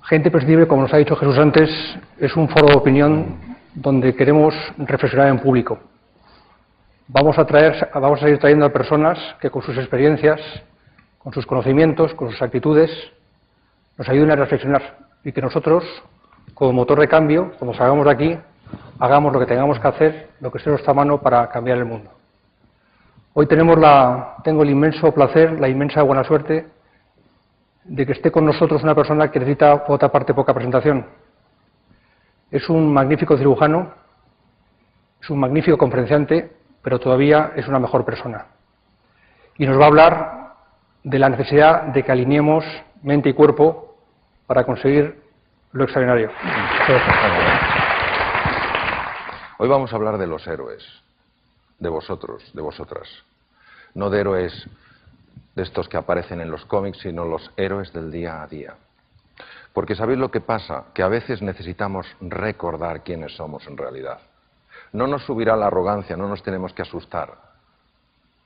Gente Prescindible, como nos ha dicho Jesús antes, es un foro de opinión donde queremos reflexionar en público. Vamos a seguir trayendo a personas que con sus experiencias, con sus conocimientos, con sus actitudes, nos ayuden a reflexionar y que nosotros, como motor de cambio, cuando salgamos de aquí, hagamos lo que tengamos que hacer, lo que esté en nuestra mano para cambiar el mundo. Hoy tengo el inmenso placer, la inmensa buena suerte de que esté con nosotros una persona que necesita, por otra parte, poca presentación. Es un magnífico cirujano, es un magnífico conferenciante, pero todavía es una mejor persona. Y nos va a hablar de la necesidad de que alineemos mente y cuerpo para conseguir lo extraordinario. Hoy vamos a hablar de los héroes, de vosotros, de vosotras. No de héroes de estos que aparecen en los cómics, sino los héroes del día a día. Porque ¿sabéis lo que pasa? Que a veces necesitamos recordar quiénes somos en realidad. No nos subirá la arrogancia, no nos tenemos que asustar.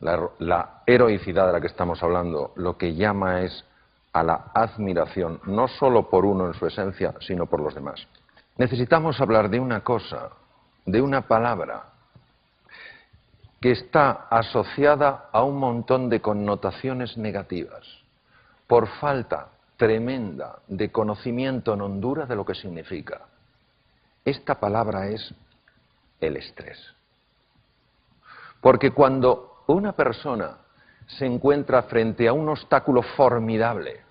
La heroicidad de la que estamos hablando lo que llama es a la admiración, no solo por uno en su esencia, sino por los demás. Necesitamos hablar de una cosa, de una palabra, que está asociada a un montón de connotaciones negativas, por falta tremenda de conocimiento en Honduras de lo que significa. Esta palabra es el estrés. Porque cuando una persona se encuentra frente a un obstáculo formidable,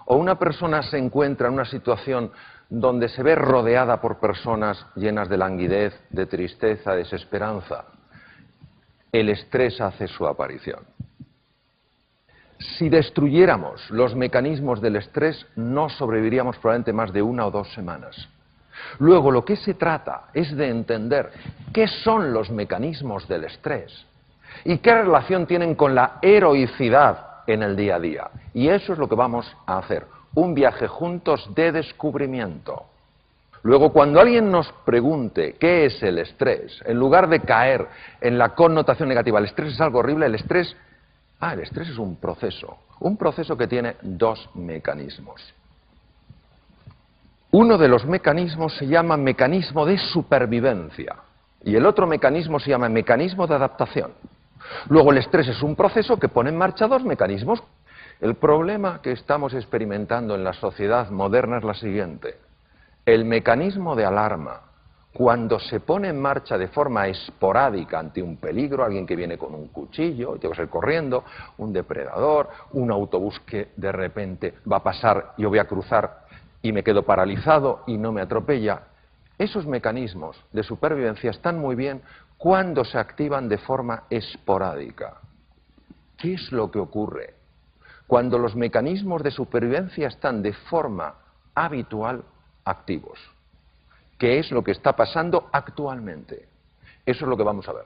o una persona se encuentra en una situación donde se ve rodeada por personas llenas de languidez, de tristeza, de desesperanza, el estrés hace su aparición. Si destruyéramos los mecanismos del estrés, no sobreviviríamos probablemente más de 1 o 2 semanas. Luego, lo que se trata es de entender qué son los mecanismos del estrés y qué relación tienen con la heroicidad en el día a día. Y eso es lo que vamos a hacer, un viaje juntos de descubrimiento. Luego, cuando alguien nos pregunte qué es el estrés, en lugar de caer en la connotación negativa, el estrés es algo horrible, el estrés es un proceso que tiene 2 mecanismos. Uno de los mecanismos se llama mecanismo de supervivencia y el otro mecanismo se llama mecanismo de adaptación. Luego, el estrés es un proceso que pone en marcha 2 mecanismos. El problema que estamos experimentando en la sociedad moderna es la siguiente. El mecanismo de alarma, cuando se pone en marcha de forma esporádica ante un peligro, alguien que viene con un cuchillo y te vas a ir corriendo, un depredador, un autobús que de repente va a pasar, yo voy a cruzar y me quedo paralizado y no me atropella, esos mecanismos de supervivencia están muy bien cuando se activan de forma esporádica. ¿Qué es lo que ocurre? Cuando los mecanismos de supervivencia están de forma habitual activos. ¿Qué es lo que está pasando actualmente? Eso es lo que vamos a ver.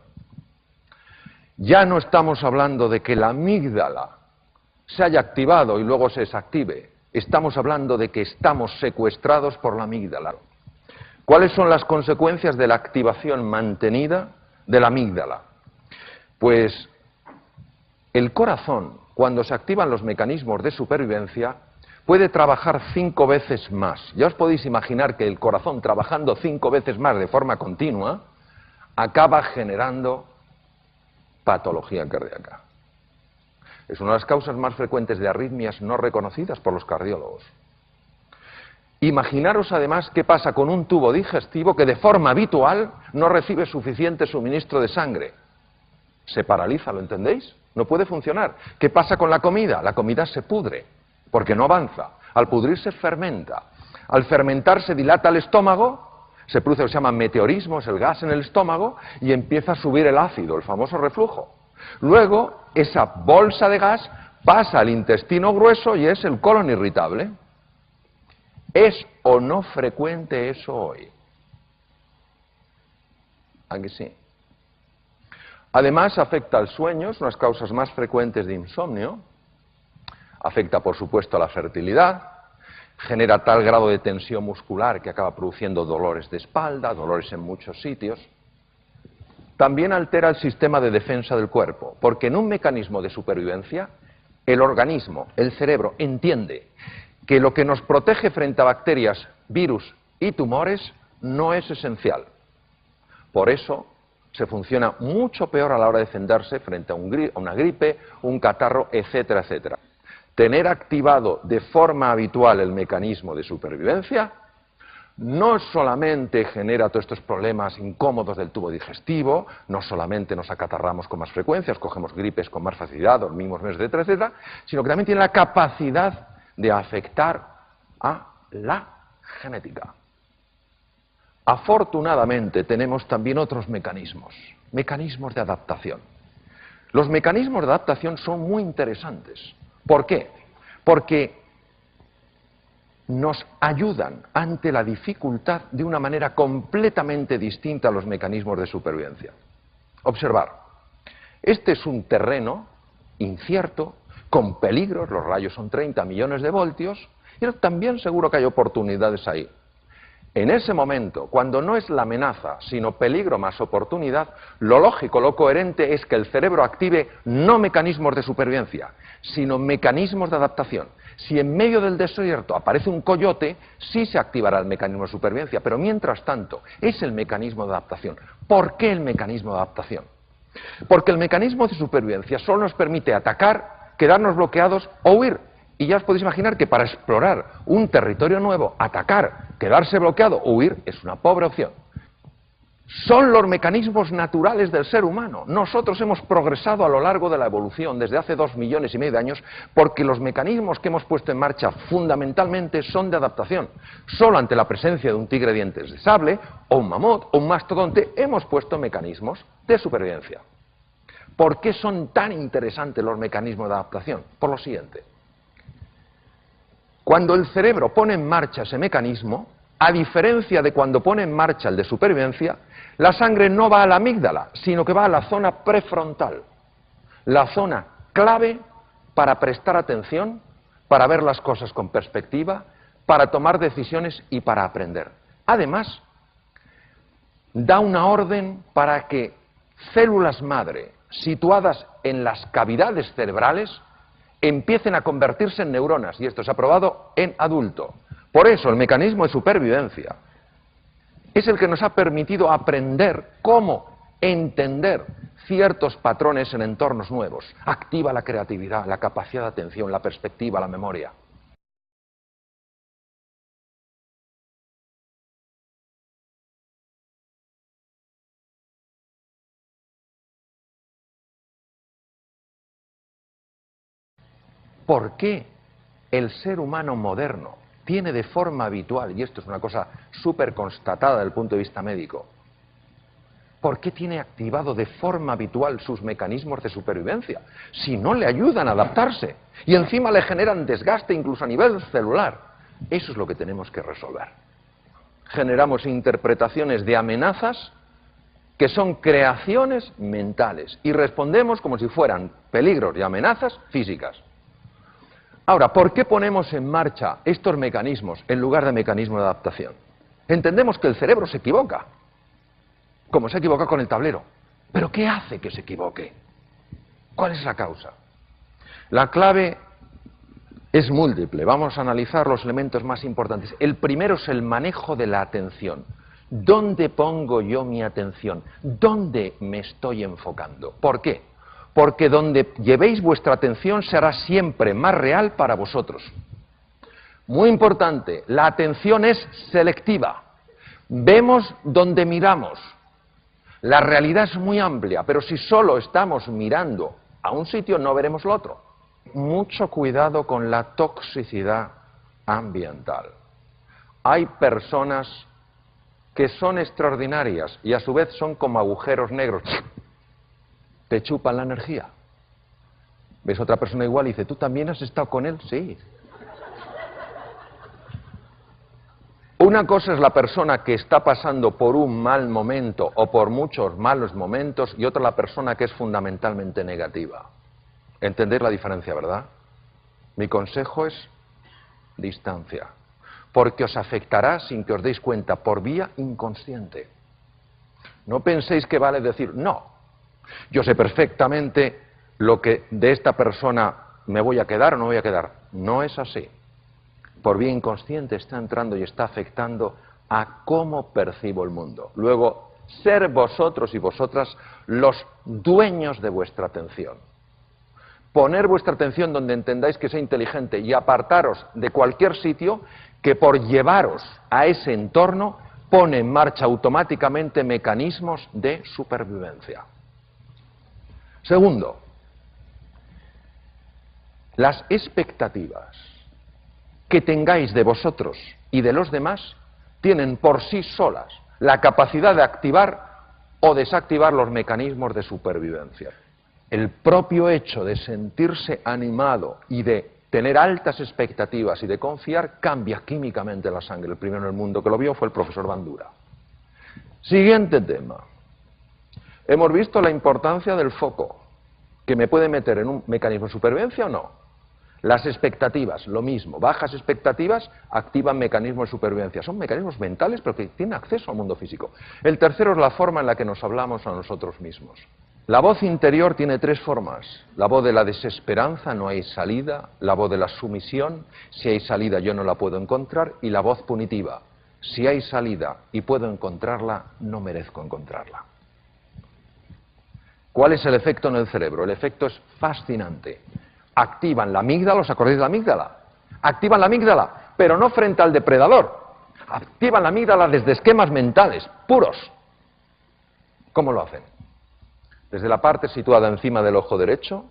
Ya no estamos hablando de que la amígdala se haya activado y luego se desactive. Estamos hablando de que estamos secuestrados por la amígdala. ¿Cuáles son las consecuencias de la activación mantenida de la amígdala? Pues el corazón, cuando se activan los mecanismos de supervivencia, puede trabajar 5 veces más. Ya os podéis imaginar que el corazón trabajando 5 veces más de forma continua acaba generando patología cardíaca. Es una de las causas más frecuentes de arritmias no reconocidas por los cardiólogos. Imaginaros además qué pasa con un tubo digestivo que de forma habitual no recibe suficiente suministro de sangre. Se paraliza, ¿lo entendéis? No puede funcionar. ¿Qué pasa con la comida? La comida se pudre, porque no avanza. Al pudrirse fermenta. Al fermentar se dilata el estómago, se produce lo que se llama meteorismo, es el gas en el estómago, y empieza a subir el ácido, el famoso reflujo. Luego, esa bolsa de gas pasa al intestino grueso y es el colon irritable. ¿Es o no frecuente eso hoy? ¿A que sí? Además, afecta al sueño, es una de las causas más frecuentes de insomnio. Afecta, por supuesto, a la fertilidad, genera tal grado de tensión muscular que acaba produciendo dolores de espalda, dolores en muchos sitios. También altera el sistema de defensa del cuerpo, porque en un mecanismo de supervivencia, el organismo, el cerebro, entiende que lo que nos protege frente a bacterias, virus y tumores no es esencial. Por eso se funciona mucho peor a la hora de defenderse frente a una gripe, un catarro, etcétera, etcétera. Tener activado de forma habitual el mecanismo de supervivencia no solamente genera todos estos problemas incómodos del tubo digestivo, no solamente nos acatarramos con más frecuencia, cogemos gripes con más facilidad, dormimos menos, etcétera, etcétera, sino que también tiene la capacidad de afectar a la genética. Afortunadamente tenemos también otros mecanismos de adaptación. Los mecanismos de adaptación son muy interesantes. ¿Por qué? Porque nos ayudan ante la dificultad de una manera completamente distinta a los mecanismos de supervivencia. Observar, este es un terreno incierto, con peligros, los rayos son 30 millones de voltios, y también seguro que hay oportunidades ahí. En ese momento, cuando no es la amenaza, sino peligro más oportunidad, lo lógico, lo coherente es que el cerebro active no mecanismos de supervivencia, sino mecanismos de adaptación. Si en medio del desierto aparece un coyote, sí se activará el mecanismo de supervivencia, pero mientras tanto es el mecanismo de adaptación. ¿Por qué el mecanismo de adaptación? Porque el mecanismo de supervivencia solo nos permite atacar, quedarnos bloqueados o huir. Y ya os podéis imaginar que para explorar un territorio nuevo, atacar, quedarse bloqueado o huir es una pobre opción. Son los mecanismos naturales del ser humano. Nosotros hemos progresado a lo largo de la evolución desde hace 2,5 millones de años porque los mecanismos que hemos puesto en marcha fundamentalmente son de adaptación. Solo ante la presencia de un tigre de dientes de sable o un mamut o un mastodonte hemos puesto mecanismos de supervivencia. ¿Por qué son tan interesantes los mecanismos de adaptación? Por lo siguiente. Cuando el cerebro pone en marcha ese mecanismo, a diferencia de cuando pone en marcha el de supervivencia, la sangre no va a la amígdala, sino que va a la zona prefrontal, la zona clave para prestar atención, para ver las cosas con perspectiva, para tomar decisiones y para aprender. Además, da una orden para que células madre situadas en las cavidades cerebrales empiecen a convertirse en neuronas, y esto se ha probado en adulto. Por eso el mecanismo de supervivencia es el que nos ha permitido aprender cómo entender ciertos patrones en entornos nuevos. Activa la creatividad, la capacidad de atención, la perspectiva, la memoria. ¿Por qué el ser humano moderno tiene de forma habitual, y esto es una cosa súper constatada desde el punto de vista médico, ¿por qué tiene activado de forma habitual sus mecanismos de supervivencia? Si no le ayudan a adaptarse y encima le generan desgaste incluso a nivel celular. Eso es lo que tenemos que resolver. Generamos interpretaciones de amenazas que son creaciones mentales y respondemos como si fueran peligros y amenazas físicas. Ahora, ¿por qué ponemos en marcha estos mecanismos en lugar de mecanismos de adaptación? Entendemos que el cerebro se equivoca, como se equivoca con el tablero. ¿Pero qué hace que se equivoque? ¿Cuál es la causa? La clave es múltiple. Vamos a analizar los elementos más importantes. El primero es el manejo de la atención. ¿Dónde pongo yo mi atención? ¿Dónde me estoy enfocando? ¿Por qué? Porque donde llevéis vuestra atención será siempre más real para vosotros. Muy importante, la atención es selectiva. Vemos donde miramos. La realidad es muy amplia, pero si solo estamos mirando a un sitio no veremos lo otro. Mucho cuidado con la toxicidad ambiental. Hay personas que son extraordinarias y a su vez son como agujeros negros. Te chupan la energía. Ves a otra persona igual y dice, ¿tú también has estado con él? Sí. Una cosa es la persona que está pasando por un mal momento o por muchos malos momentos y otra la persona que es fundamentalmente negativa. ¿Entendéis la diferencia, verdad? Mi consejo es distancia, porque os afectará sin que os deis cuenta por vía inconsciente. No penséis que vale decir no. Yo sé perfectamente lo que de esta persona me voy a quedar o no voy a quedar. No es así. por vía inconsciente, está entrando y está afectando a cómo percibo el mundo. Luego, ser vosotros y vosotras los dueños de vuestra atención. Poner vuestra atención donde entendáis que sea inteligente y apartaros de cualquier sitio que por llevaros a ese entorno pone en marcha automáticamente mecanismos de supervivencia. Segundo, las expectativas que tengáis de vosotros y de los demás tienen por sí solas la capacidad de activar o desactivar los mecanismos de supervivencia. El propio hecho de sentirse animado y de tener altas expectativas y de confiar cambia químicamente la sangre. El primero en el mundo que lo vio fue el profesor Bandura. Siguiente tema. Hemos visto la importancia del foco, que me puede meter en un mecanismo de supervivencia o no. Las expectativas, lo mismo. Bajas expectativas activan mecanismos de supervivencia. Son mecanismos mentales, pero que tienen acceso al mundo físico. El tercero es la forma en la que nos hablamos a nosotros mismos. La voz interior tiene tres formas. La voz de la desesperanza, no hay salida. La voz de la sumisión, si hay salida yo no la puedo encontrar. Y la voz punitiva, si hay salida y puedo encontrarla, no merezco encontrarla. ¿Cuál es el efecto en el cerebro? El efecto es fascinante. Activan la amígdala, ¿os acordáis de la amígdala? Activan la amígdala, pero no frente al depredador. Activan la amígdala desde esquemas mentales, puros. ¿Cómo lo hacen? Desde la parte situada encima del ojo derecho,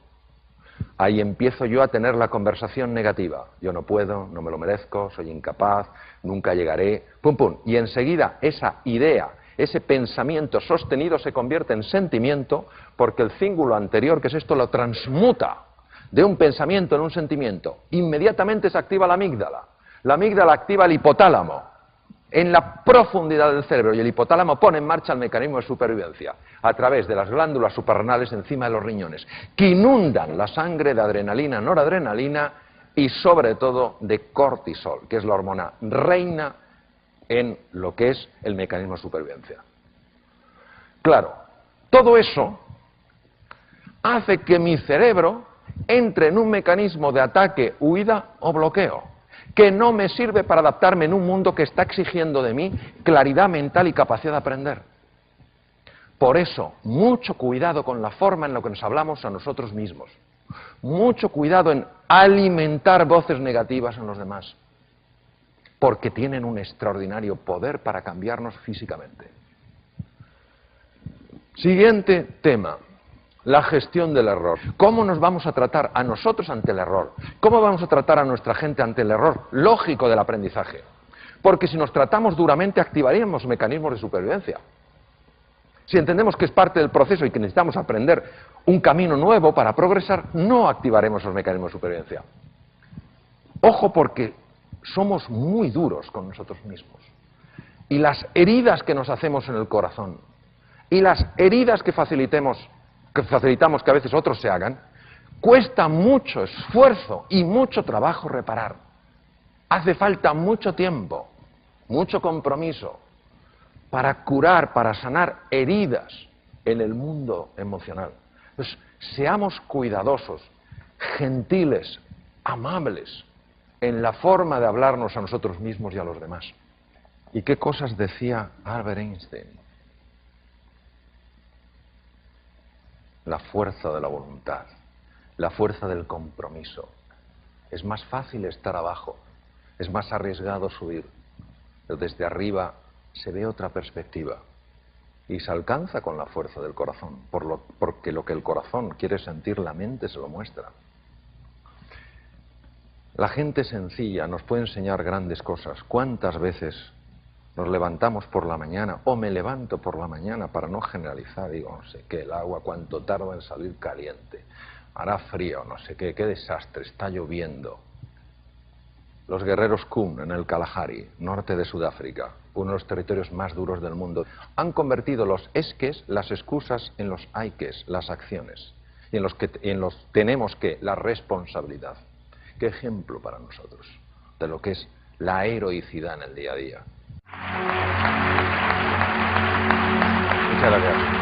ahí empiezo yo a tener la conversación negativa. Yo no puedo, no me lo merezco, soy incapaz, nunca llegaré, pum pum. Y enseguida esa idea, ese pensamiento sostenido se convierte en sentimiento porque el cíngulo anterior, que es esto, lo transmuta de un pensamiento en un sentimiento. Inmediatamente se activa la amígdala. La amígdala activa el hipotálamo en la profundidad del cerebro y el hipotálamo pone en marcha el mecanismo de supervivencia a través de las glándulas suprarrenales encima de los riñones, que inundan la sangre de adrenalina, noradrenalina y sobre todo de cortisol, que es la hormona reina en lo que es el mecanismo de supervivencia. Claro, todo eso hace que mi cerebro entre en un mecanismo de ataque, huida o bloqueo, que no me sirve para adaptarme en un mundo que está exigiendo de mí claridad mental y capacidad de aprender. Por eso, mucho cuidado con la forma en la que nos hablamos a nosotros mismos. Mucho cuidado en alimentar voces negativas en los demás, porque tienen un extraordinario poder para cambiarnos físicamente. Siguiente tema. La gestión del error. ¿Cómo nos vamos a tratar a nosotros ante el error? ¿Cómo vamos a tratar a nuestra gente ante el error lógico del aprendizaje? Porque si nos tratamos duramente activaríamos mecanismos de supervivencia. Si entendemos que es parte del proceso y que necesitamos aprender un camino nuevo para progresar, no activaremos esos mecanismos de supervivencia. Ojo, porque somos muy duros con nosotros mismos. Y las heridas que nos hacemos en el corazón y las heridas que facilitamos que a veces otros se hagan, cuesta mucho esfuerzo y mucho trabajo reparar. Hace falta mucho tiempo, mucho compromiso para curar, para sanar heridas en el mundo emocional. Entonces, seamos cuidadosos, gentiles, amables en la forma de hablarnos a nosotros mismos y a los demás. ¿Y qué cosas decía Albert Einstein? La fuerza de la voluntad, la fuerza del compromiso. Es más fácil estar abajo, es más arriesgado subir, pero desde arriba se ve otra perspectiva y se alcanza con la fuerza del corazón, porque lo que el corazón quiere sentir, la mente se lo muestra. La gente sencilla nos puede enseñar grandes cosas. ¿Cuántas veces nos levantamos por la mañana, o me levanto por la mañana, para no generalizar, digo, no sé qué, el agua cuánto tarda en salir caliente, hará frío, no sé qué desastre, está lloviendo. Los guerreros Kun en el Kalahari, norte de Sudáfrica, uno de los territorios más duros del mundo, han convertido los esques, las excusas, en los haiques, las acciones, y en los tenemos que, la responsabilidad. Qué ejemplo para nosotros de lo que es la heroicidad en el día a día. Muchas gracias.